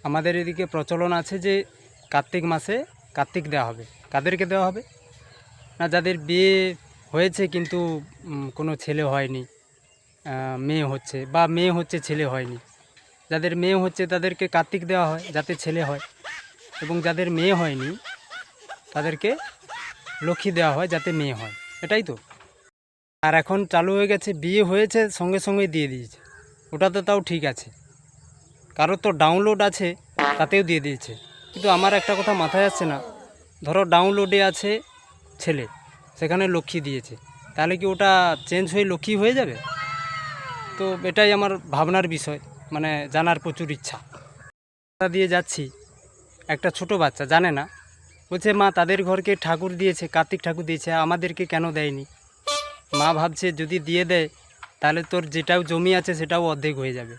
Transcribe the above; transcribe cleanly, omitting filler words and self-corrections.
আমাদের এদিকে প্রচলন আছে যে কার্তিক মাসে কার্তিক দেওয়া হবে। কাদেরকে দেওয়া হবে না, যাদের বিয়ে হয়েছে কিন্তু কোনো ছেলে হয়নি, মেয়ে হচ্ছে, বা মেয়ে হচ্ছে ছেলে হয়নি। যাদের মেয়ে হচ্ছে তাদেরকে কার্তিক দেওয়া হয় যাতে ছেলে হয়, এবং যাদের মেয়ে হয়নি তাদেরকে লক্ষ্মী দেওয়া হয় যাতে মেয়ে হয়। এটাই তো। আর এখন চালু হয়ে গেছে বিয়ে হয়েছে সঙ্গে সঙ্গে দিয়ে দিয়েছে, ওটা তো তাও ঠিক আছে। কারোর তো ডাউনলোড আছে তাতেও দিয়ে দিয়েছে। কিন্তু আমার একটা কথা মাথায় আসছে না, ধরো ডাউনলোডে আছে ছেলে, সেখানে লক্ষ্মী দিয়েছে, তাহলে কি ওটা চেঞ্জ হয়ে লক্ষ্মী হয়ে যাবে? তো এটাই আমার ভাবনার বিষয়, মানে জানার প্রচুর ইচ্ছা। দিয়ে যাচ্ছি, একটা ছোট বাচ্চা জানে না, বলছে মা তাদের ঘরকে ঠাকুর দিয়েছে, কার্তিক ঠাকুর দিয়েছে, আমাদেরকে কেন দেয়নি? মা ভাবছে যদি দিয়ে দেয় তাহলে তোর যেটাও জমি আছে সেটাও অর্ধেক হয়ে যাবে।